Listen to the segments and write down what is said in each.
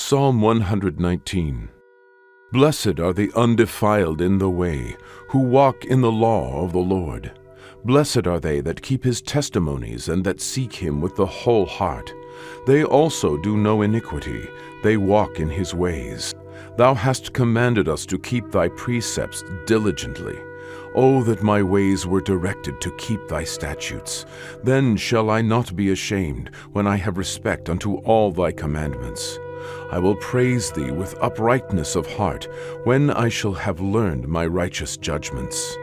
Psalm 119. Blessed are the undefiled in the way, who walk in the law of the Lord. Blessed are they that keep his testimonies, and that seek him with the whole heart. They also do no iniquity, they walk in his ways. Thou hast commanded us to keep thy precepts diligently. O that my ways were directed to keep thy statutes! Then shall I not be ashamed, when I have respect unto all thy commandments. I will praise thee with uprightness of heart, when I shall have learned my righteous judgments.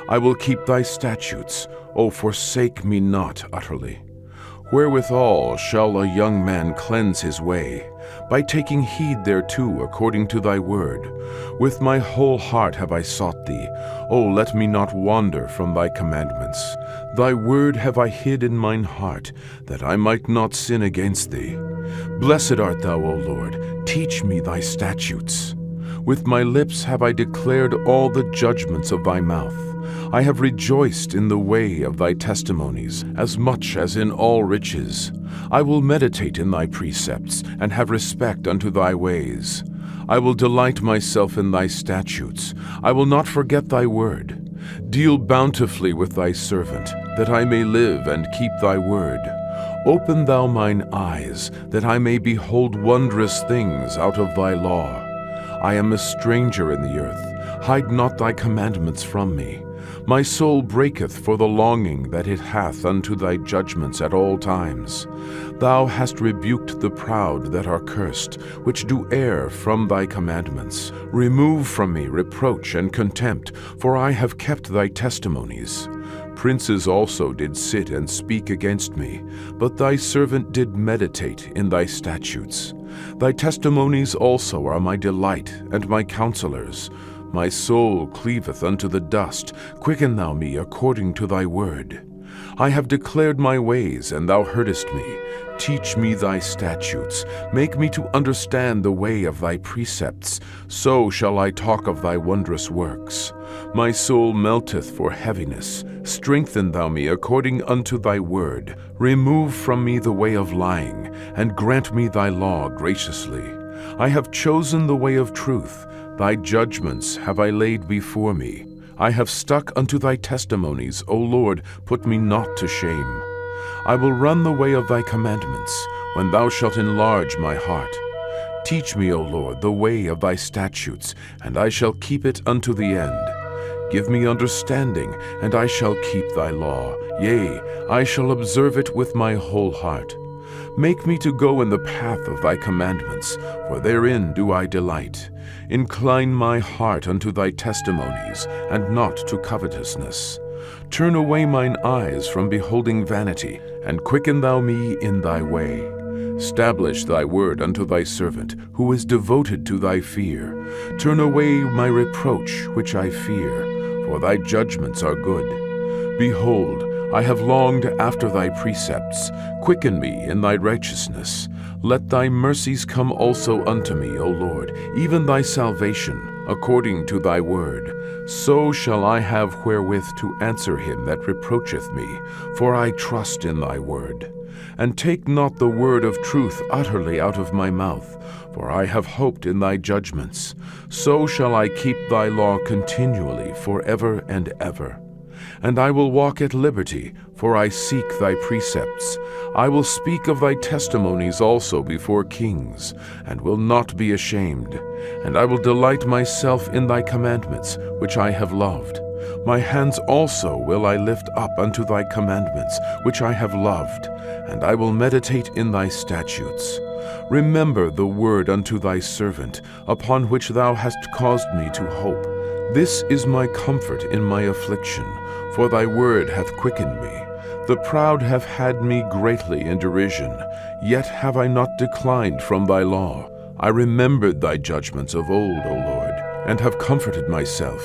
I will keep thy statutes, O forsake me not utterly. Wherewithal shall a young man cleanse his way? By taking heed thereto according to thy word. With my whole heart have I sought thee. O let me not wander from thy commandments. Thy word have I hid in mine heart, that I might not sin against thee. Blessed art thou, O Lord, teach me thy statutes. With my lips have I declared all the judgments of thy mouth. I have rejoiced in the way of thy testimonies, as much as in all riches. I will meditate in thy precepts, and have respect unto thy ways. I will delight myself in thy statutes. I will not forget thy word. Deal bountifully with thy servant, that I may live and keep thy word. Open thou mine eyes, that I may behold wondrous things out of thy law. I am a stranger in the earth. Hide not thy commandments from me. My soul breaketh for the longing that it hath unto thy judgments at all times. Thou hast rebuked the proud that are cursed, which do err from thy commandments. Remove from me reproach and contempt, for I have kept thy testimonies. Princes also did sit and speak against me, but thy servant did meditate in thy statutes. Thy testimonies also are my delight and my counselors. My soul cleaveth unto the dust. Quicken thou me according to thy word. I have declared my ways, and thou heardest me. Teach me thy statutes. Make me to understand the way of thy precepts. So shall I talk of thy wondrous works. My soul melteth for heaviness. Strengthen thou me according unto thy word. Remove from me the way of lying, and grant me thy law graciously. I have chosen the way of truth. Thy judgments have I laid before me. I have stuck unto thy testimonies, O Lord, put me not to shame. I will run the way of thy commandments, when thou shalt enlarge my heart. Teach me, O Lord, the way of thy statutes, and I shall keep it unto the end. Give me understanding, and I shall keep thy law. Yea, I shall observe it with my whole heart. Make me to go in the path of thy commandments, for therein do I delight. Incline my heart unto thy testimonies, and not to covetousness. Turn away mine eyes from beholding vanity, and quicken thou me in thy way. Stablish thy word unto thy servant, who is devoted to thy fear. Turn away my reproach which I fear, for thy judgments are good. Behold, I have longed after thy precepts. Quicken me in thy righteousness. Let thy mercies come also unto me, O Lord, even thy salvation, according to thy word. So shall I have wherewith to answer him that reproacheth me, for I trust in thy word. And take not the word of truth utterly out of my mouth, for I have hoped in thy judgments. So shall I keep thy law continually forever and ever. And I will walk at liberty, for I seek thy precepts. I will speak of thy testimonies also before kings, and will not be ashamed. And I will delight myself in thy commandments, which I have loved. My hands also will I lift up unto thy commandments, which I have loved, and I will meditate in thy statutes. Remember the word unto thy servant, upon which thou hast caused me to hope. This is my comfort in my affliction, for thy word hath quickened me. The proud have had me greatly in derision, yet have I not declined from thy law. I remembered thy judgments of old, O Lord, and have comforted myself.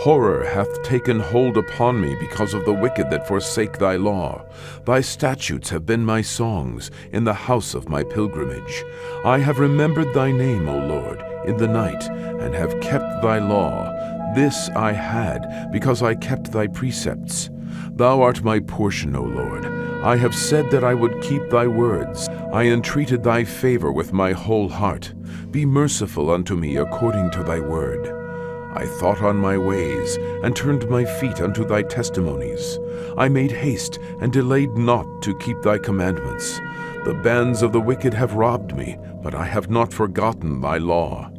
Horror hath taken hold upon me because of the wicked that forsake thy law. Thy statutes have been my songs in the house of my pilgrimage. I have remembered thy name, O Lord, in the night, and have kept thy law. This I had, because I kept thy precepts. Thou art my portion, O Lord. I have said that I would keep thy words. I entreated thy favor with my whole heart. Be merciful unto me according to thy word. I thought on my ways, and turned my feet unto thy testimonies. I made haste, and delayed not to keep thy commandments. The bands of the wicked have robbed me, but I have not forgotten thy law.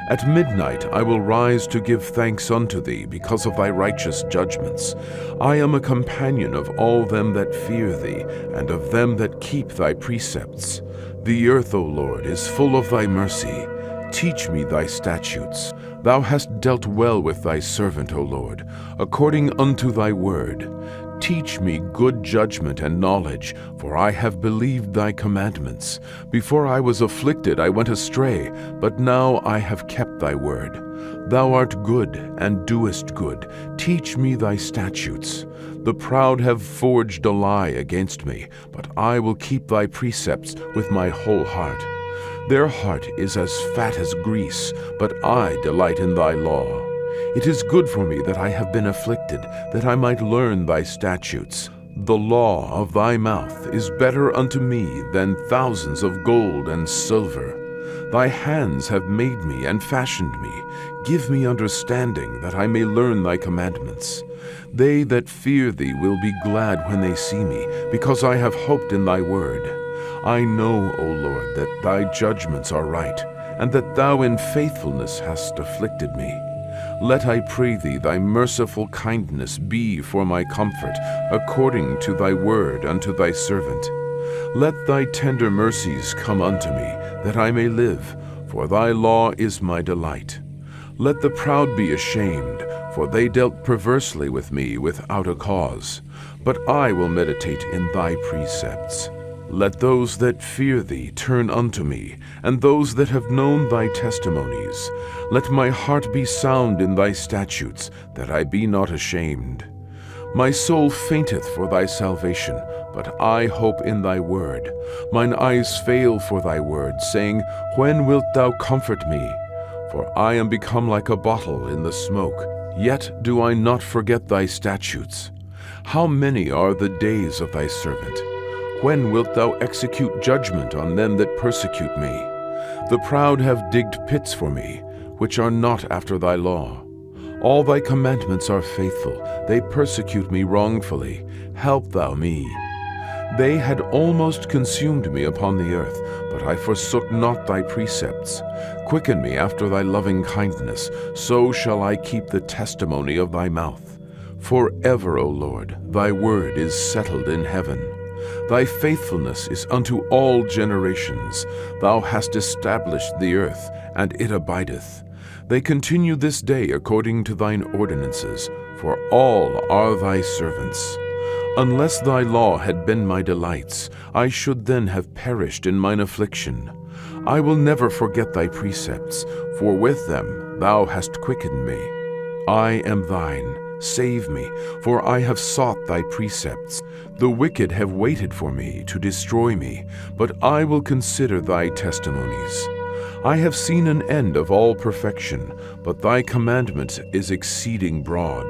At midnight I will rise to give thanks unto thee because of thy righteous judgments. I am a companion of all them that fear thee, and of them that keep thy precepts. The earth, O Lord, is full of thy mercy. Teach me thy statutes. Thou hast dealt well with thy servant, O Lord, according unto thy word. Teach me good judgment and knowledge, for I have believed thy commandments. Before I was afflicted I went astray, but now I have kept thy word. Thou art good, and doest good. Teach me thy statutes. The proud have forged a lie against me, but I will keep thy precepts with my whole heart. Their heart is as fat as grease, but I delight in thy law. It is good for me that I have been afflicted, that I might learn thy statutes. The law of thy mouth is better unto me than thousands of gold and silver. Thy hands have made me and fashioned me. Give me understanding, that I may learn thy commandments. They that fear thee will be glad when they see me, because I have hoped in thy word. I know, O Lord, that thy judgments are right, and that thou in faithfulness hast afflicted me. Let, I pray thee, thy merciful kindness be for my comfort, according to thy word unto thy servant. Let thy tender mercies come unto me, that I may live, for thy law is my delight. Let the proud be ashamed, for they dealt perversely with me without a cause. But I will meditate in thy precepts. Let those that fear thee turn unto me, and those that have known thy testimonies. Let my heart be sound in thy statutes, that I be not ashamed. My soul fainteth for thy salvation, but I hope in thy word. Mine eyes fail for thy word, saying, When wilt thou comfort me? For I am become like a bottle in the smoke, yet do I not forget thy statutes. How many are the days of thy servant? When wilt thou execute judgment on them that persecute me? The proud have digged pits for me, which are not after thy law. All thy commandments are faithful. They persecute me wrongfully. Help thou me. They had almost consumed me upon the earth, but I forsook not thy precepts. Quicken me after thy loving kindness, so shall I keep the testimony of thy mouth. Forever, O Lord, thy word is settled in heaven. Thy faithfulness is unto all generations. Thou hast established the earth, and it abideth. They continue this day according to thine ordinances, for all are thy servants. Unless thy law had been my delights, I should then have perished in mine affliction. I will never forget thy precepts, for with them thou hast quickened me. I am thine. Save me, for I have sought thy precepts. The wicked have waited for me to destroy me, but I will consider thy testimonies. I have seen an end of all perfection, but thy commandment is exceeding broad.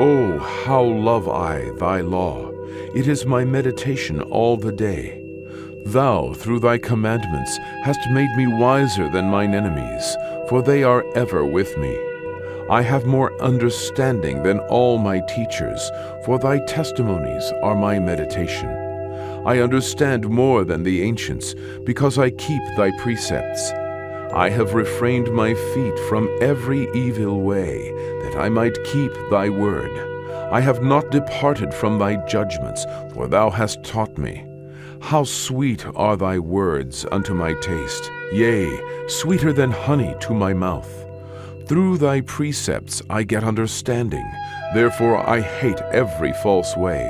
Oh, how love I thy law! It is my meditation all the day. Thou, through thy commandments, hast made me wiser than mine enemies, for they are ever with me. I have more understanding than all my teachers, for thy testimonies are my meditation. I understand more than the ancients, because I keep thy precepts. I have refrained my feet from every evil way, that I might keep thy word. I have not departed from thy judgments, for thou hast taught me. How sweet are thy words unto my taste, yea, sweeter than honey to my mouth. Through thy precepts I get understanding, therefore I hate every false way.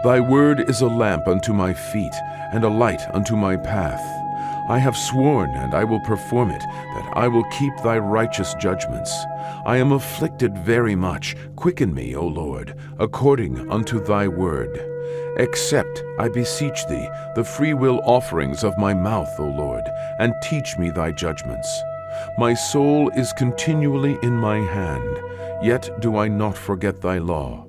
Thy word is a lamp unto my feet, and a light unto my path. I have sworn, and I will perform it, that I will keep thy righteous judgments. I am afflicted very much. Quicken me, O Lord, according unto thy word. Accept, I beseech thee, the freewill offerings of my mouth, O Lord, and teach me thy judgments. My soul is continually in my hand, yet do I not forget thy law.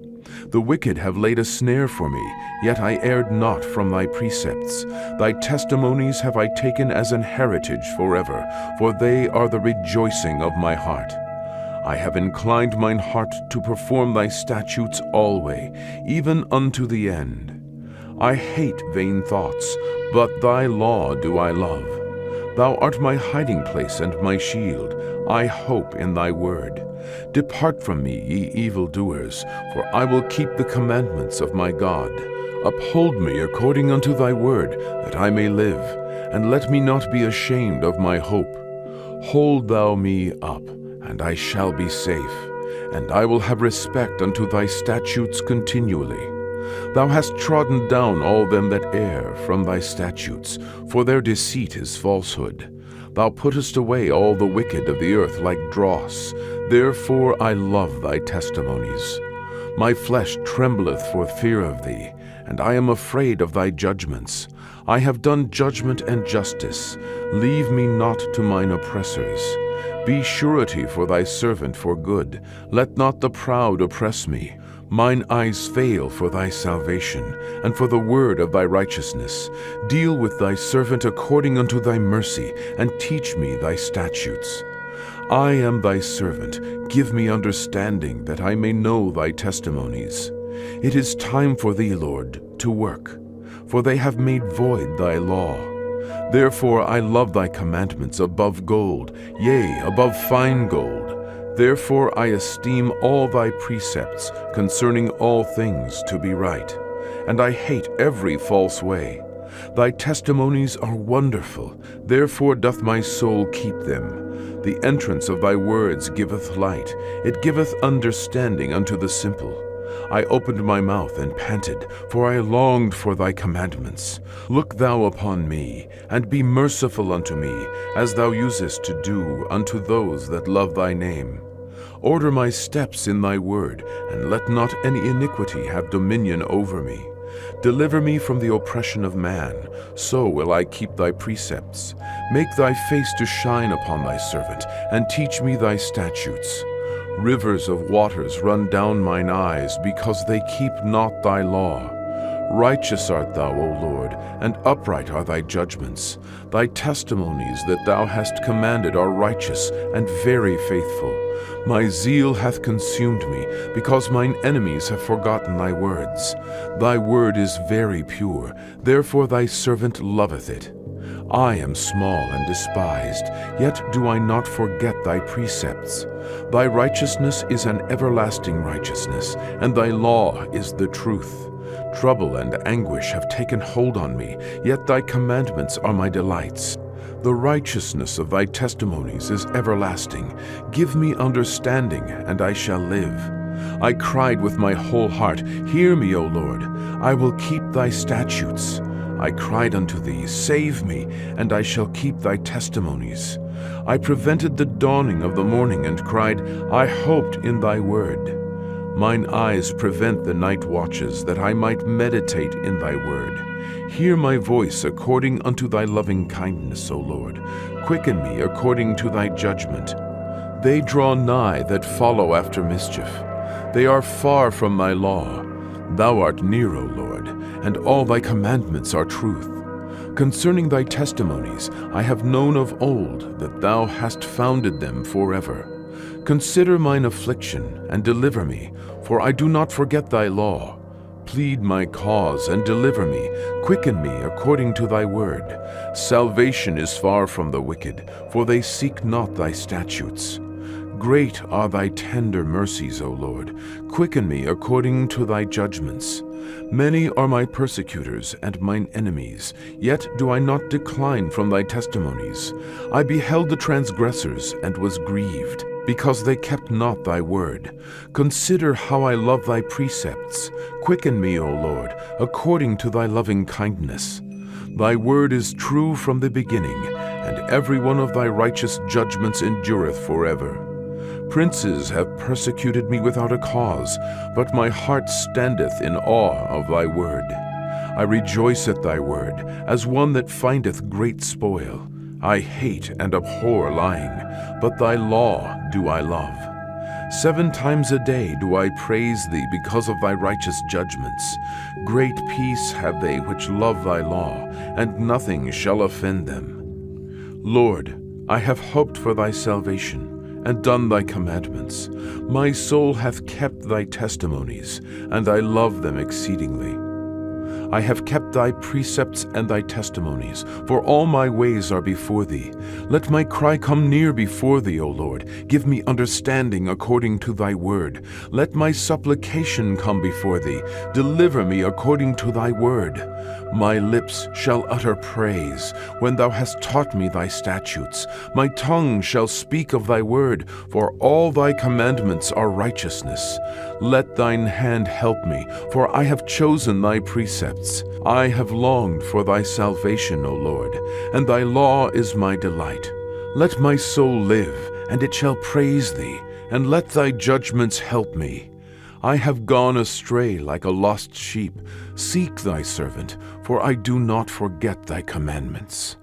The wicked have laid a snare for me, yet I erred not from thy precepts. Thy testimonies have I taken as an heritage forever, for they are the rejoicing of my heart. I have inclined mine heart to perform thy statutes alway, even unto the end. I hate vain thoughts, but thy law do I love. Thou art my hiding place and my shield. I hope in thy word. Depart from me, ye evildoers, for I will keep the commandments of my God. Uphold me according unto thy word, that I may live, and let me not be ashamed of my hope. Hold thou me up, and I shall be safe, and I will have respect unto thy statutes continually. Thou hast trodden down all them that err from thy statutes, for their deceit is falsehood. Thou puttest away all the wicked of the earth like dross. Therefore I love thy testimonies. My flesh trembleth for fear of thee, and I am afraid of thy judgments. I have done judgment and justice. Leave me not to mine oppressors. Be surety for thy servant for good. Let not the proud oppress me. Mine eyes fail for thy salvation, and for the word of thy righteousness. Deal with thy servant according unto thy mercy, and teach me thy statutes. I am thy servant. Give me understanding, that I may know thy testimonies. It is time for thee, Lord, to work, for they have made void thy law. Therefore I love thy commandments above gold, yea, above fine gold. Therefore I esteem all thy precepts concerning all things to be right, and I hate every false way. Thy testimonies are wonderful, therefore doth my soul keep them. The entrance of thy words giveth light, it giveth understanding unto the simple. I opened my mouth and panted, for I longed for thy commandments. Look thou upon me, and be merciful unto me, as thou usest to do unto those that love thy name. Order my steps in thy word, and let not any iniquity have dominion over me. Deliver me from the oppression of man, so will I keep thy precepts. Make thy face to shine upon thy servant, and teach me thy statutes. Rivers of waters run down mine eyes, because they keep not thy law. Righteous art thou, O Lord, and upright are thy judgments. Thy testimonies that thou hast commanded are righteous and very faithful. My zeal hath consumed me, because mine enemies have forgotten thy words. Thy word is very pure, therefore thy servant loveth it. I am small and despised, yet do I not forget thy precepts. Thy righteousness is an everlasting righteousness, and thy law is the truth. Trouble and anguish have taken hold on me, yet thy commandments are my delights. The righteousness of thy testimonies is everlasting. Give me understanding, and I shall live. I cried with my whole heart, Hear me, O Lord. I will keep thy statutes. I cried unto thee, Save me, and I shall keep thy testimonies. I prevented the dawning of the morning, and cried, I hoped in thy word. Mine eyes prevent the night watches, that I might meditate in thy word. Hear my voice according unto thy loving kindness, O Lord. Quicken me according to thy judgment. They draw nigh that follow after mischief. They are far from thy law. Thou art near, O Lord, and all thy commandments are truth. Concerning thy testimonies I have known of old, that thou hast founded them forever. Consider mine affliction, and deliver me, for I do not forget thy law. Plead my cause, and deliver me. Quicken me according to thy word. Salvation is far from the wicked, for they seek not thy statutes. Great are thy tender mercies, O Lord. Quicken me according to thy judgments. Many are my persecutors and mine enemies, yet do I not decline from thy testimonies. I beheld the transgressors and was grieved, because they kept not thy word. Consider how I love thy precepts. Quicken me, O Lord, according to thy loving kindness. Thy word is true from the beginning, and every one of thy righteous judgments endureth forever. Princes have persecuted me without a cause, but my heart standeth in awe of thy word. I rejoice at thy word, as one that findeth great spoil. I hate and abhor lying, but thy law do I love. 7 times a day do I praise thee because of thy righteous judgments. Great peace have they which love thy law, and nothing shall offend them. Lord, I have hoped for thy salvation, and done thy commandments. My soul hath kept thy testimonies, and I love them exceedingly. I have kept thy precepts and thy testimonies, for all my ways are before thee. Let my cry come near before thee, O Lord. Give me understanding according to thy word. Let my supplication come before thee. Deliver me according to thy word. My lips shall utter praise when thou hast taught me thy statutes. My tongue shall speak of thy word, for all thy commandments are righteousness. Let thine hand help me, for I have chosen thy precepts. I have longed for thy salvation, O Lord, and thy law is my delight. Let my soul live, and it shall praise thee, and let thy judgments help me. I have gone astray like a lost sheep. Seek thy servant, for I do not forget thy commandments.